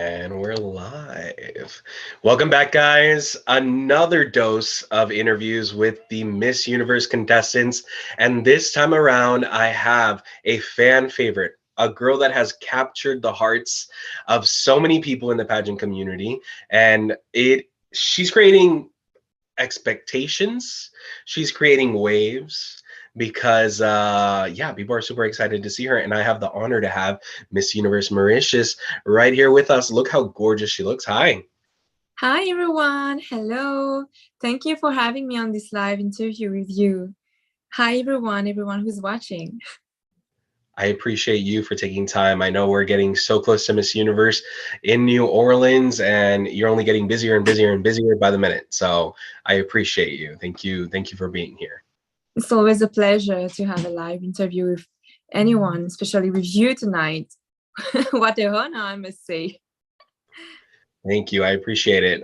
And we're live. Welcome back, guys. Another dose of interviews with the Miss Universe contestants. And this time around, I have a fan favorite, a girl that has captured the hearts of so many people in the pageant community. And she's creating expectations, she's creating waves because people are super excited to see her, and I have the honor to have Miss Universe Mauritius right here with us. Look how gorgeous she looks. Hi everyone. Hello. Thank you for having me on this live interview with you. Hi everyone who's watching. I appreciate you for taking time. I know we're getting so close to Miss Universe in New Orleans, and you're only getting busier and busier and busier by the minute. So I appreciate you. Thank you for being here. It's always a pleasure to have a live interview with anyone, especially with you tonight. What a honor, I must say. Thank you. I appreciate it.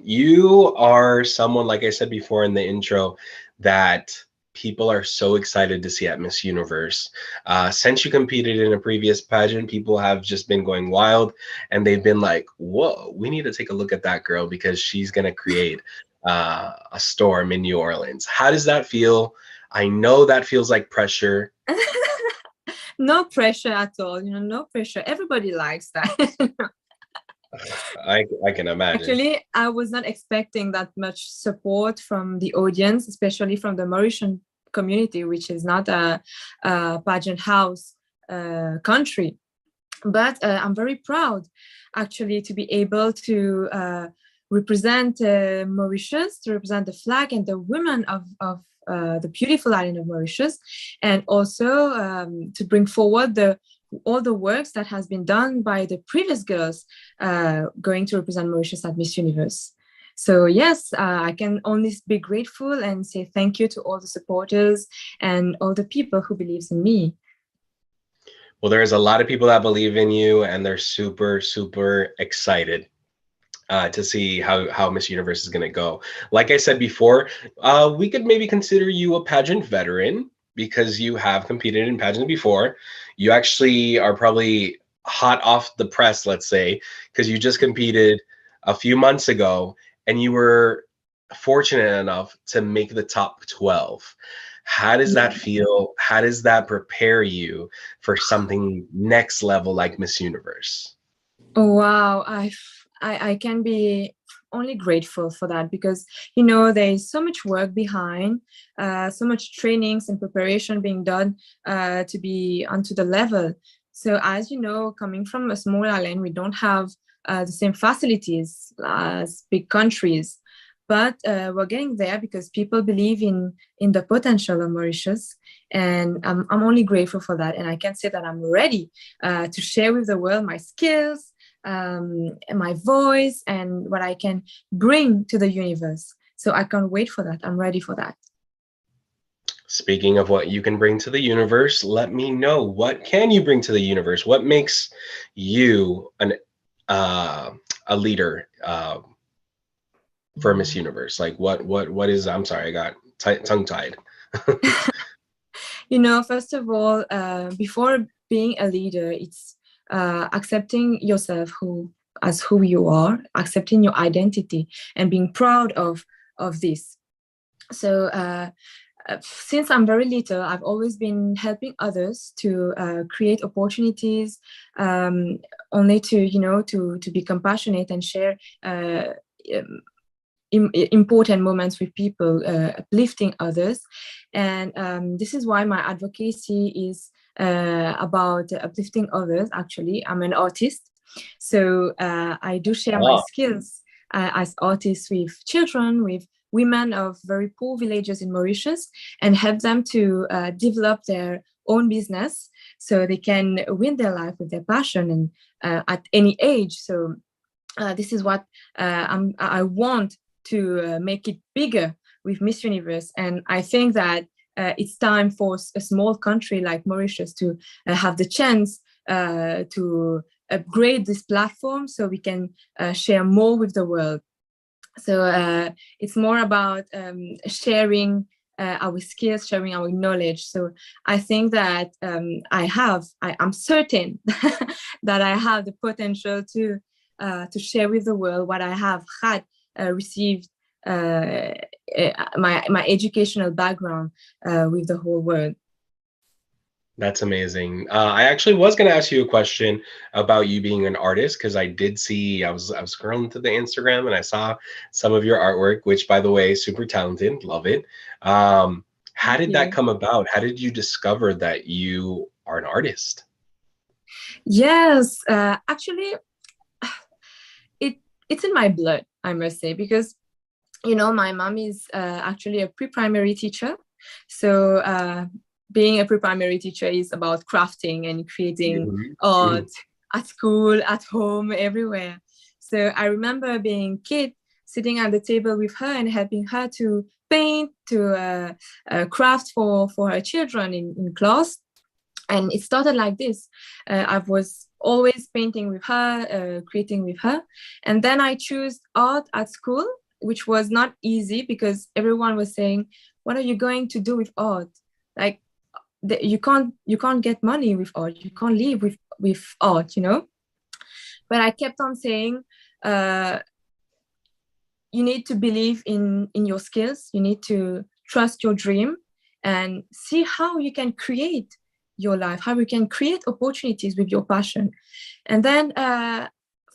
You are someone, like I said before in the intro, that people are so excited to see at Miss Universe. Since you competed in a previous pageant, people have just been going wild, and they've been like, whoa, we need to take a look at that girl because she's going to create a storm in New Orleans. How does that feel? I know that feels like pressure. No pressure at all. No pressure. Everybody likes that. I can imagine. Actually, I was not expecting that much support from the audience, especially from the Mauritian community, which is not a pageant house country. But I'm very proud, actually, to be able to represent Mauritius, to represent the flag and the women of the beautiful island of Mauritius, and also to bring forward all the works that has been done by the previous girls going to represent Mauritius at Miss Universe. So yes, I can only be grateful and say thank you to all the supporters and all the people who believes in me. Well, there's a lot of people that believe in you, and they're super, super excited to see how Miss Universe is going to go. Like I said before, we could maybe consider you a pageant veteran because you have competed in pageant before. You actually are probably hot off the press, let's say, because you just competed a few months ago and you were fortunate enough to make the top 12. How does that feel? How does that prepare you for something next level like Miss Universe? Oh, wow. I can be only grateful for that because, there is so much work behind, so much trainings and preparation being done to be onto the level. So as you know, coming from a small island, we don't have the same facilities as big countries. But we're getting there because people believe in the potential of Mauritius. And I'm only grateful for that. And I can say that I'm ready to share with the world my skills, and my voice, and what I can bring to the universe. So I can't wait for that. I'm ready for that. Speaking of what you can bring to the universe, let me know, what can you bring to the universe? What makes you a leader for Miss Universe? Like what is, I'm sorry, I got tongue-tied. First of all, before being a leader, it's accepting yourself as who you are, accepting your identity, and being proud of this. So since I'm very little, I've always been helping others to create opportunities, only to be compassionate and share important moments with people, uplifting others. And this is why my advocacy is about uplifting others. Actually, I'm an artist, so I do share my skills as artists with children, with women of very poor villages in Mauritius, and help them to develop their own business so they can win their life with their passion and at any age. So this is what I want to make it bigger with Miss Universe. And I think that it's time for a small country like Mauritius to have the chance to upgrade this platform so we can share more with the world. So it's more about sharing our skills, sharing our knowledge. So I think that I'm certain that I have the potential to to share with the world what I have had received, my educational background with the whole world. That's amazing. I actually was going to ask you a question about you being an artist because I did see I was scrolling through the Instagram and I saw some of your artwork, which by the way, super talented, love it. How Thank did that you. come about? How did you discover that you are an artist? Yes, actually, it's in my blood, I must say, because my mom is actually a pre-primary teacher. So being a pre-primary teacher is about crafting and creating Mhm. art at school, at home, everywhere. So I remember being a kid sitting at the table with her and helping her to paint, to craft for her children in class. And it started like this. I was always painting with her, creating with her. And then I chose art at school, which was not easy because everyone was saying, what are you going to do with art? Like you can't get money with art. You can't live with art, But I kept on saying, you need to believe in your skills. You need to trust your dream and see how you can create your life, how you can create opportunities with your passion. And then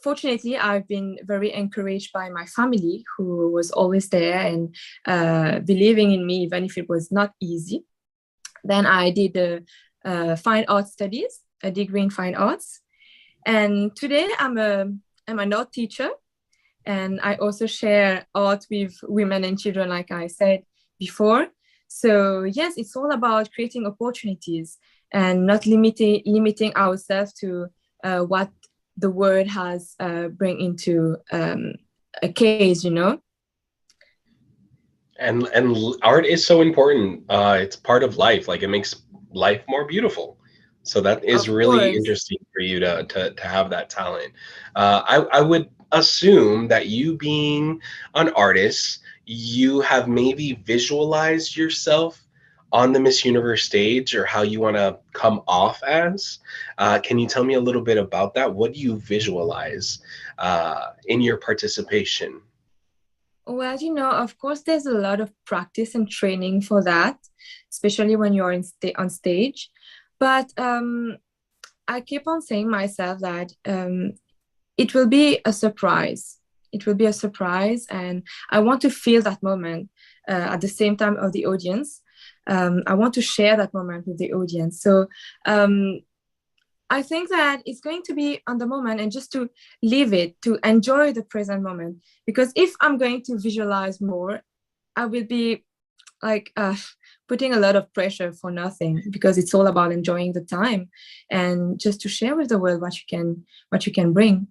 fortunately, I've been very encouraged by my family, who was always there and believing in me, even if it was not easy. Then I did fine art studies, a degree in fine arts. And today I'm an art teacher, and I also share art with women and children, like I said before. So yes, it's all about creating opportunities and not limiting ourselves to what the world has bring into a case. And art is so important. It's part of life. Like it makes life more beautiful. So that is Of really course. interesting for you to have that talent. I would assume that you being an artist, you have maybe visualized yourself on the Miss Universe stage or how you want to come off as. Can you tell me a little bit about that? What do you visualize in your participation? Well, of course, there's a lot of practice and training for that, especially when you're on stage. But I keep on saying myself that it will be a surprise. It will be a surprise, and I want to feel that moment at the same time of the audience. I want to share that moment with the audience. So I think that it's going to be on the moment and just to live it, to enjoy the present moment. Because if I'm going to visualize more, I will be like putting a lot of pressure for nothing, because it's all about enjoying the time and just to share with the world what you can bring.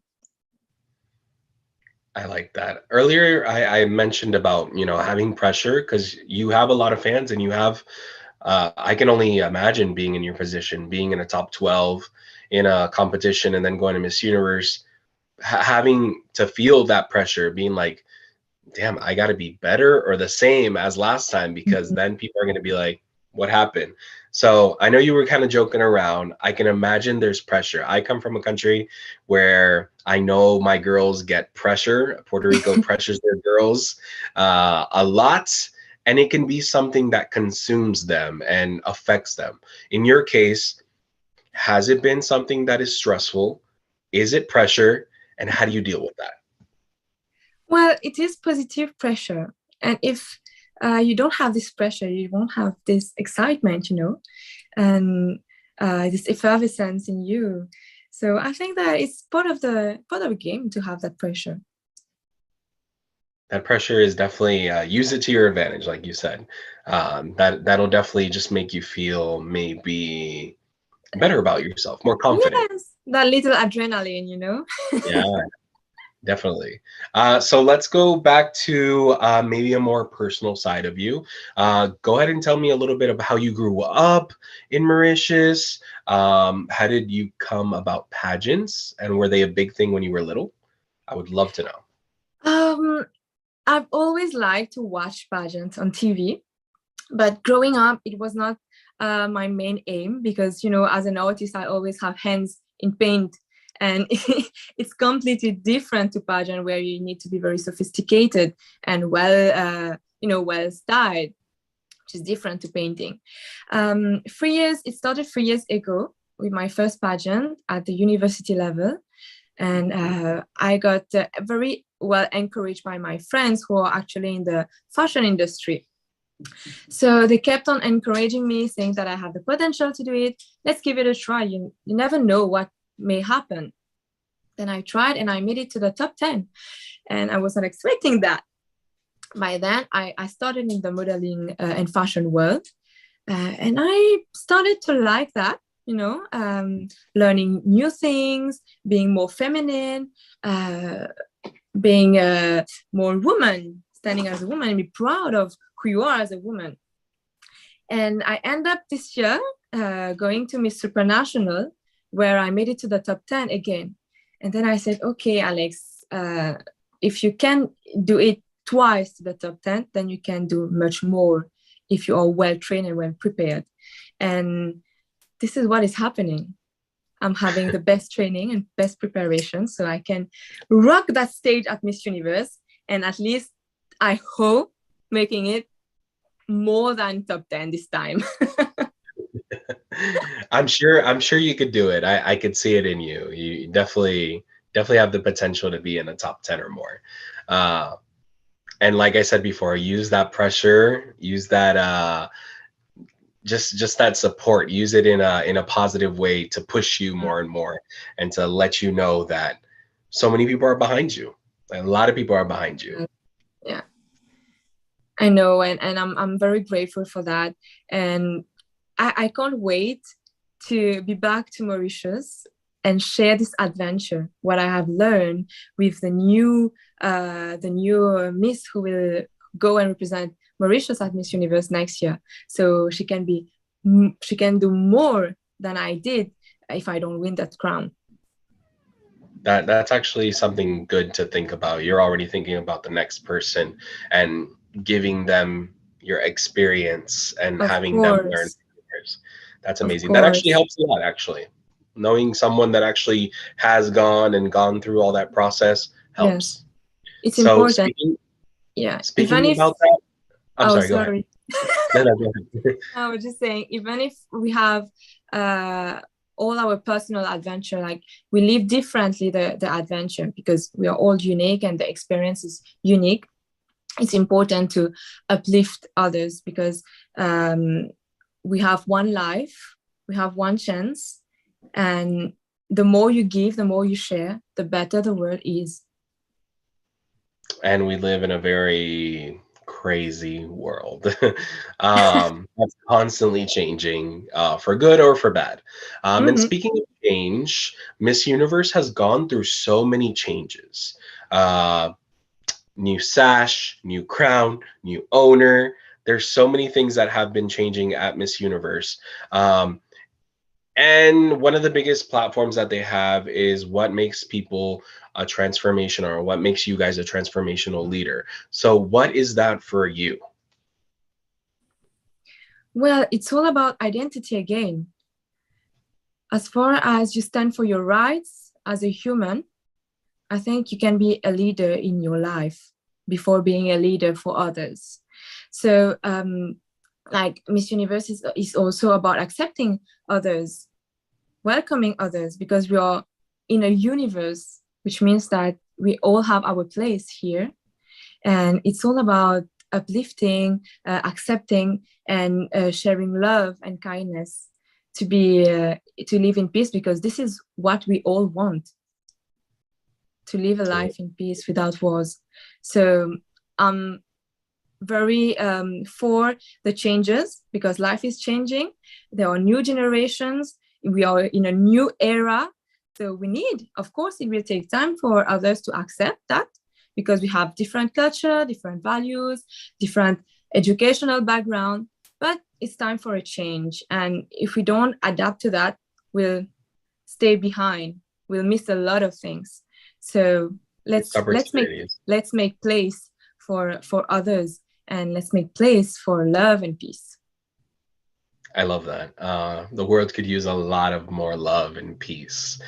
I like that. Earlier, I mentioned about, having pressure because you have a lot of fans and you have, I can only imagine being in your position, being in a top 12 in a competition and then going to Miss Universe, having to feel that pressure, being like, damn, I got to be better or the same as last time because Mhm. then people are going to be like, what happened? So I know you were kind of joking around. I can imagine there's pressure. I come from a country where I know my girls get pressure. Puerto Rico pressures their girls a lot, and it can be something that consumes them and affects them. In your case, has it been something that is stressful? Is it pressure? And how do you deal with that? Well, it is positive pressure. And if you don't have this pressure, you won't have this excitement, and this effervescence in you. So I think that it's part of the game to have that pressure. That pressure is definitely use it to your advantage, like you said. That'll definitely just make you feel maybe better about yourself, more confident. Yes, that little adrenaline. Yeah, definitely. So let's go back to maybe a more personal side of you. Go ahead and tell me a little bit about how you grew up in Mauritius. How did you come about pageants, and were they a big thing when you were little? I would love to know. Um, I've always liked to watch pageants on TV, but growing up, it was not my main aim because, as an artist, I always have hands in paint And it's completely different to pageant, where you need to be very sophisticated and well styled, which is different to painting. It started 3 years ago with my first pageant at the university level. And I got very well encouraged by my friends who are actually in the fashion industry. So they kept on encouraging me, saying that I have the potential to do it. Let's give it a try. You never know what may happen. Then I tried and I made it to the top 10. And I wasn't expecting that. By then, I started in the modeling and fashion world. And I started to like that, learning new things, being more feminine, being more woman, standing as a woman, and be proud of who you are as a woman. And I end up this year going to Miss Supranational, where I made it to the top 10 again. And then I said, okay, Alex, if you can do it twice to the top 10, then you can do much more if you are well trained and well prepared. And this is what is happening. I'm having the best training and best preparation, so I can rock that stage at Miss Universe, and at least I hope making it more than top 10 this time. I'm sure you could do it. I could see it in you. You definitely have the potential to be in the top 10 or more. And like I said before, use that pressure, use that just that support, use it in a positive way to push you more and more, and to let you know that so many people are behind you. A lot of people are behind you. Yeah, I know, and I'm very grateful for that. And I can't wait to be back to Mauritius and share this adventure, what I have learned with the new Miss who will go and represent Mauritius at Miss Universe next year. So she can do more than I did if I don't win that crown. That's actually something good to think about. You're already thinking about the next person and giving them your experience and having them learn from yours. That's amazing. That actually helps a lot, actually. Knowing someone that actually has gone through all that process helps. Yes. It's important. Speaking about that, I'm sorry, go ahead. No, go ahead. I was just saying, even if we have all our personal adventure, like we live differently the adventure, because we are all unique and the experience is unique. It's important to uplift others, because we have one life, we have one chance, and the more you give, the more you share, the better the world is. And we live in a very crazy world that's constantly changing, for good or for bad. And speaking of change, Miss Universe has gone through so many changes. New sash, new crown, new owner. There's so many things that have been changing at Miss Universe. And one of the biggest platforms that they have is what makes people a transformation, or what makes you guys a transformational leader. So what is that for you? Well, it's all about identity again. As far as you stand for your rights as a human, I think you can be a leader in your life before being a leader for others. So like Miss Universe is also about accepting others, welcoming others, because we are in a universe, which means that we all have our place here. And it's all about uplifting, accepting, and sharing love and kindness, to live in peace, because this is what we all want, to live a life in peace without wars. So I'm very for the changes, because life is changing. There are new generations. We are in a new era. So we need, of course, it will take time for others to accept that, because we have different culture, different values, different educational background, but it's time for a change. And if we don't adapt to that, we'll stay behind. We'll miss a lot of things. So let's make place for others, and let's make place for love and peace. I love that. The world could use a lot of more love and peace.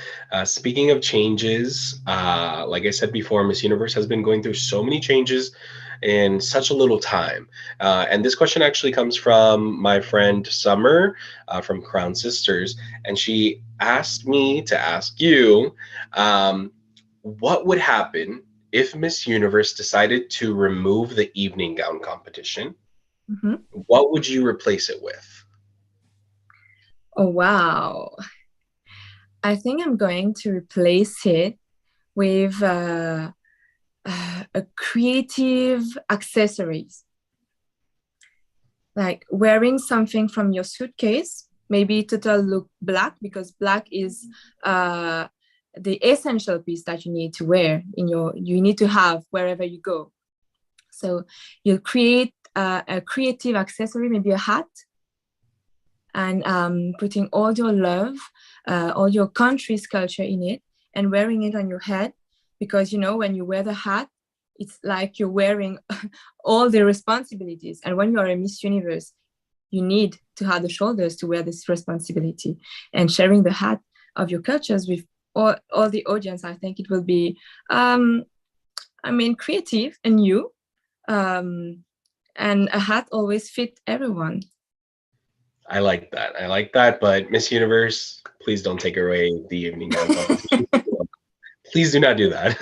Speaking of changes, like I said before, Miss Universe has been going through so many changes in such a little time. And this question actually comes from my friend Summer from Crown Sisters. And she asked me to ask you, what would happen if Miss Universe decided to remove the evening gown competition? Mhm. What would you replace it with? Oh, wow. I think I'm going to replace it with a creative accessories, like wearing something from your suitcase, maybe total look black, because black is uh, the essential piece that you need to wear you need to have wherever you go. So you'll create a creative accessory, maybe a hat, and putting all your love, all your country's culture in it, and wearing it on your head. Because, when you wear the hat, it's like you're wearing all the responsibilities. And when you're a Miss Universe, you need to have the shoulders to wear this responsibility. And sharing the hat of your cultures with all the audience, I think it will be, creative and new. Um, and a hat always fit everyone. I like that. I like that. But Miss Universe, please don't take away the evening gown competition. Please do not do that.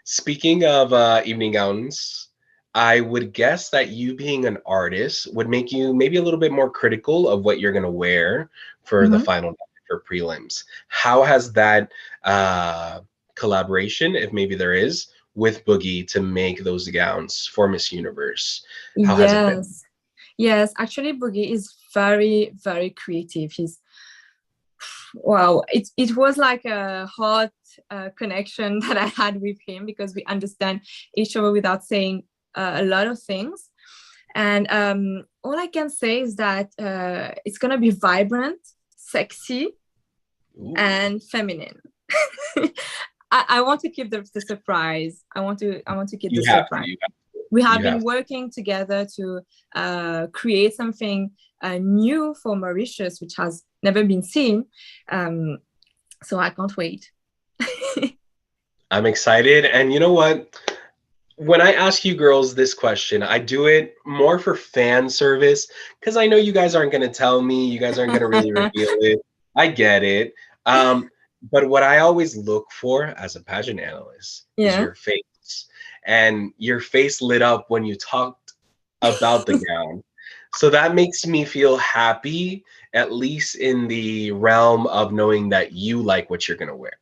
Speaking of evening gowns, I would guess that you being an artist would make you maybe a little bit more critical of what you're going to wear for the Mhm. final night, for prelims. How has that collaboration, if maybe there is, with Boogie to make those gowns for Miss Universe? How has it been? Yes. Yes, actually, Boogie is very, very creative. He's wow. It was like a hot connection that I had with him, because we understand each other without saying a lot of things. And all I can say is that it's gonna be vibrant, sexy, Ooh, and feminine. I want to keep the surprise. I want to keep the you have to. surprise. You have to. We have You been have to. working together to create something new for Mauritius, which has never been seen. Um, so I can't wait. I'm excited. And you know what? When I ask you girls this question, I do it more for fan service because I know you guys aren't going to tell me. You guys aren't going to really reveal it. I get it. Um, but what I always look for as a pageant analyst is Yeah. your face. And your face lit up when you talked about the gown. So that makes me feel happy, at least in the realm of knowing that you like what you're going to wear.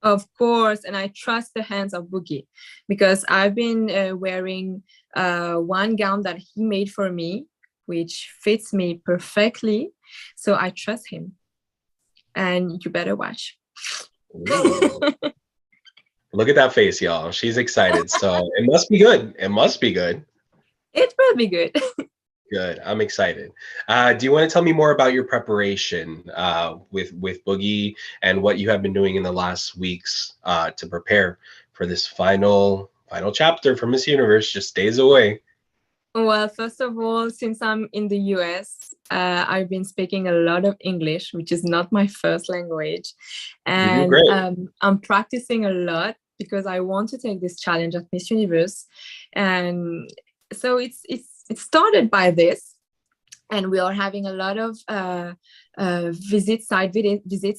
Of course, and I trust the hands of Boogie, because I've been wearing one gown that he made for me, which fits me perfectly. So I trust him, and you better watch. Ooh. Look at that face, y'all. She's excited. So it must be good. It must be good. It will be good. Good. I'm excited. Do you want to tell me more about your preparation with Boogie and what you have been doing in the last weeks to prepare for this final chapter for Miss Universe? Just days away. Well, first of all, since I'm in the US, I've been speaking a lot of English, which is not my first language. You do And great. I'm practicing a lot because I want to take this challenge at Miss Universe. And so it started by this. And we are having a lot of visits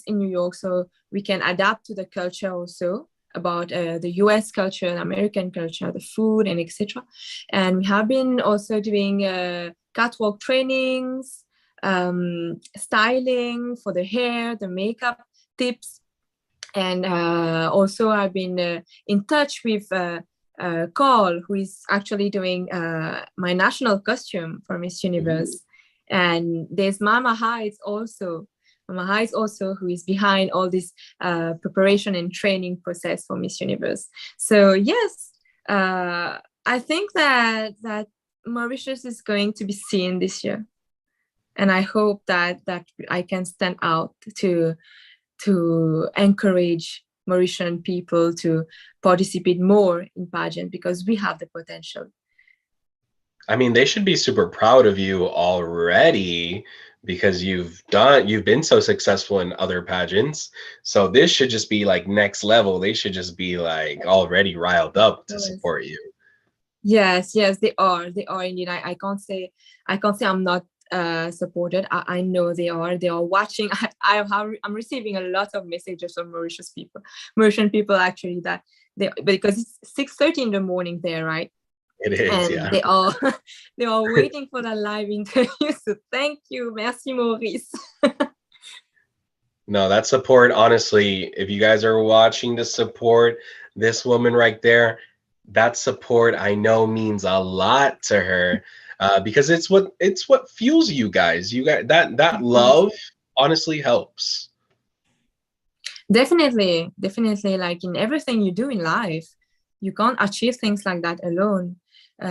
in New York, so we can adapt to the culture also, about the US culture and American culture, the food and etc. And we have been also doing catwalk trainings, styling for the hair, the makeup tips. And also I've been in touch with Carl, who is actually doing my national costume for Miss Universe. And there's Mama Heights also. Mama Heights also, who is behind all this preparation and training process for Miss Universe. So yes, I think that Mauritius is going to be seen this year, and I hope that I can stand out to encourage Mauritian people to participate more in pageant, because we have the potential. I mean, they should be super proud of you already because you've been so successful in other pageants. So this should just be like next level. They should just be like already riled up to Yes. support you. Yes, yes, they are. They are indeed. I can't say I'm not supported. I know they are. They are watching. I'm receiving a lot of messages from Mauritian people actually, that because it's 6:30 in the morning there, right? It is, And yeah. they are they are waiting for the live interview. So thank you, merci Maurice. No, that support, honestly, if you guys are watching to support this woman right there, that support I know means a lot to her, because it's what fuels you guys. You got that love honestly helps. Definitely, definitely. Like in everything you do in life, you can't achieve things like that alone.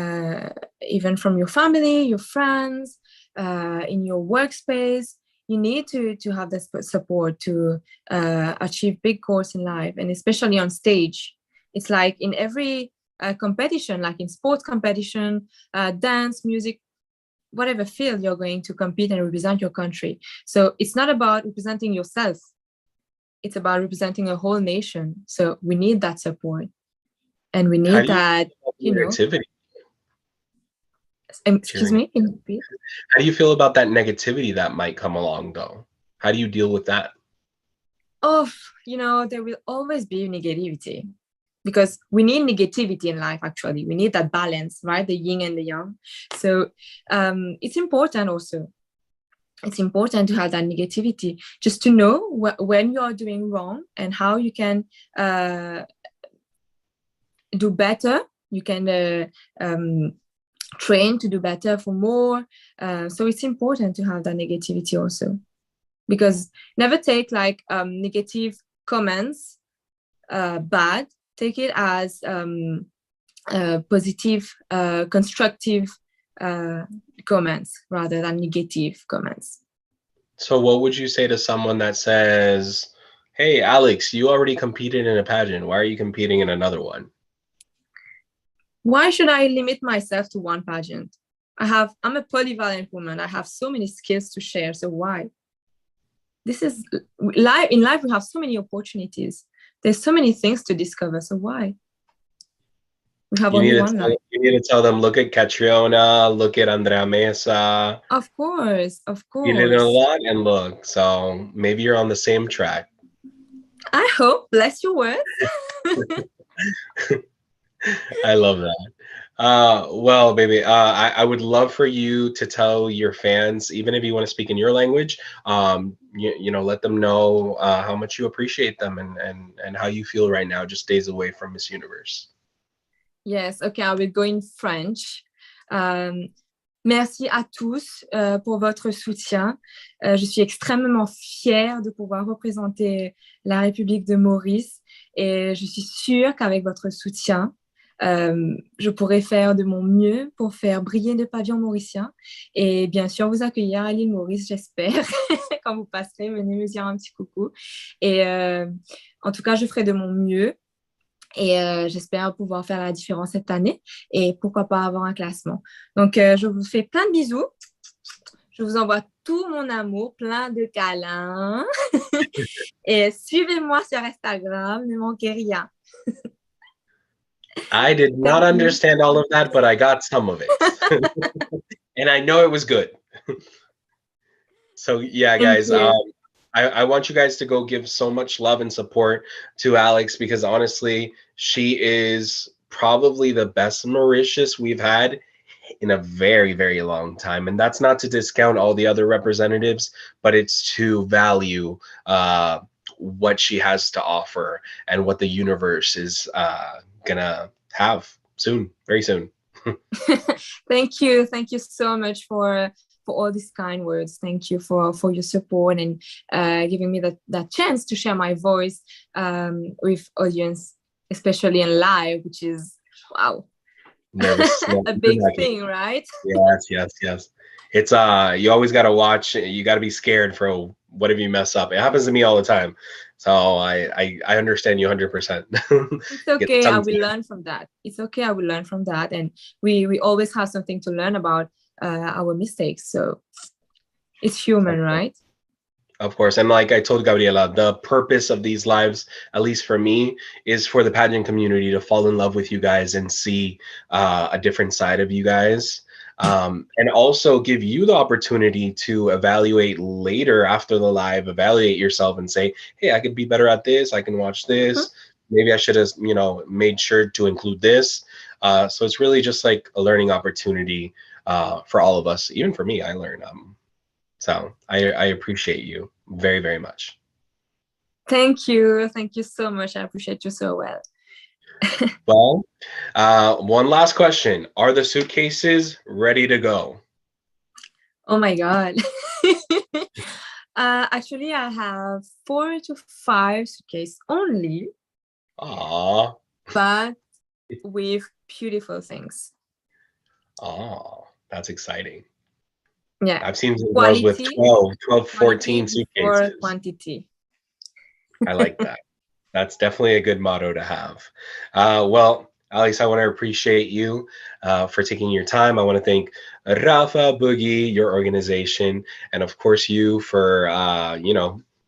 Uh, Even from your family, your friends, in your workspace, you need to have this support to achieve big goals in life, and especially on stage. It's like in every competition, like in sports competition, dance, music, whatever field you're going to compete and represent your country. So it's not about representing yourself, it's about representing a whole nation. So we need that support, and we How need do you that, feel you about know. negativity Excuse during it? me, can you repeat? How do you feel about that negativity that might come along though? How do you deal with that? Oh, there will always be negativity, because we need negativity in life. Actually, we need that balance, right? The yin and the yang. So it's important also. It's important to have that negativity, just to know when you are doing wrong and how you can do better. You can train to do better for more. So it's important to have that negativity also, because never take like negative comments bad. Take it as positive, constructive comments rather than negative comments. So what would you say to someone that says, "Hey, Alex, you already competed in a pageant. Why are you competing in another one?" Why should I limit myself to one pageant? I'm a polyvalent woman. I have so many skills to share. So why? This is life. In life, we have so many opportunities. There's so many things to discover. So why? We have You need only to one tell, life. you need to tell them, look at Catriona, look at Andrea Mesa. Of course, of You did a course. lot, and look, so maybe you're on the same track. I hope. Bless your words. I love that. Well, baby, I would love for you to tell your fans, even if you want to speak in your language, let them know how much you appreciate them, and how you feel right now, just days away from Miss Universe. Yes, okay, I will go in French. Merci à tous pour votre soutien. Je suis extrêmement fière de pouvoir représenter la République de Maurice, et je suis sûre qu'avec votre soutien, je pourrai faire de mon mieux pour faire briller le pavillon mauricien, et bien sûr vous accueillir à l'île Maurice, j'espère. Quand vous passerez, venez me dire un petit coucou. Et en tout cas, je ferai de mon mieux. Et j'espère pouvoir faire la différence cette année, et pourquoi pas avoir un classement. Donc, je vous fais plein de bisous. Je vous envoie tout mon amour, plein de câlins. Et suivez-moi sur Instagram, ne manquez rien. I did not understand all of that, but I got some of it. And I know it was good. So yeah, guys, I want you guys to go give so much love and support to Alex, because honestly, she is probably the best Mauritius we've had in a very, very long time. And that's not to discount all the other representatives, but it's to value what she has to offer and what the universe is gonna have soon, very soon. Thank you so much for all these kind words. Thank you for your support, and giving me that chance to share my voice with audience, especially in live, which is wow. Nervous. A big thing, right? Yes. It's you always got to watch. You got to be scared for what if you mess up? It happens to me all the time. So I understand you 100%. It's Get okay. I some. will learn from that. It's okay. I will learn from that. And we always have something to learn about our mistakes. So it's human, right? Of course. And like I told Gabriela, the purpose of these lives, at least for me, is for the pageant community to fall in love with you guys and see a different side of you guys. And also give you the opportunity to evaluate later after the live, evaluate yourself and say, hey, I could be better at this. I can watch this. Maybe I should have, made sure to include this. So it's really just like a learning opportunity for all of us. Even for me, I learn. So I appreciate you very, very much. Thank you. Thank you so much. I appreciate you so well. Well, one last question. Are the suitcases ready to go? Oh my God. Actually, I have 4 to 5 suitcases only. Aww. But with beautiful things. Oh, that's exciting. Yeah. I've seen some girls with Quality, 12, 14 before suitcases. quantity. I like that. That's definitely a good motto to have. Well, Alex, I want to appreciate you for taking your time. I want to thank Rafa, Boogie, your organization, and of course you for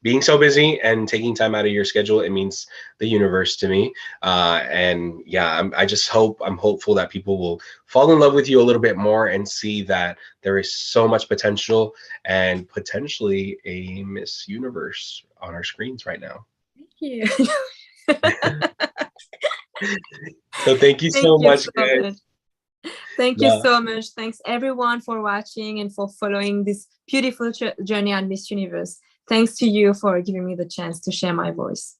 being so busy and taking time out of your schedule. It means the universe to me. And yeah, I'm hopeful that people will fall in love with you a little bit more and see that there is so much potential and potentially a Miss Universe on our screens right now. Thank you. So thank you Thank so you much, so guys. much. Thank you Yeah, so much. Thanks everyone for watching and for following this beautiful journey on Miss Universe. Thanks to you for giving me the chance to share my voice.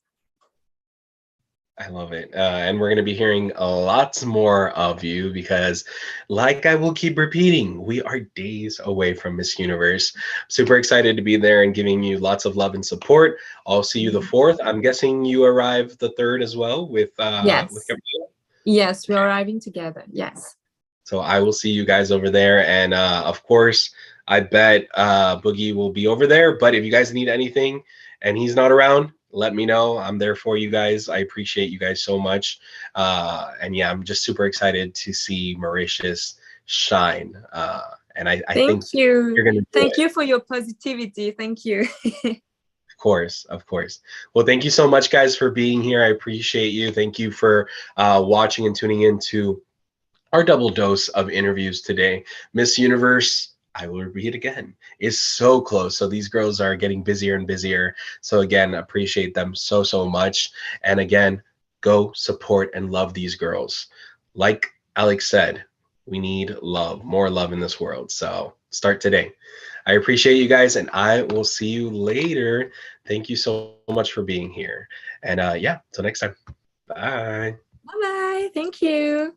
I love it. And we're going to be hearing lots more of you because, like I will keep repeating, we are days away from Miss Universe. Super excited to be there and giving you lots of love and support. I'll see you the 4th. I'm guessing you arrive the 3rd as well with Yes. Gabriela. Yes, we're arriving together. Yes. So I will see you guys over there. And of course, I bet Boogie will be over there. But if you guys need anything and he's not around, let me know. I'm there for you guys. I appreciate you guys so much. And yeah, I'm just super excited to see Mauritius shine. And I think Thank you. you're going to do Thank it. you for your positivity. Thank you. Of course, of course. Well, thank you so much, guys, for being here. I appreciate you. Thank you for watching and tuning in to our double dose of interviews today. Miss Universe, I will repeat it again, is so close. So these girls are getting busier and busier. So again, appreciate them so, so much. And again, go support and love these girls. Like Alex said, we need love, more love in this world. So start today. I appreciate you guys, and I will see you later. Thank you so much for being here. And yeah, till next time. Bye. Bye-bye. Thank you.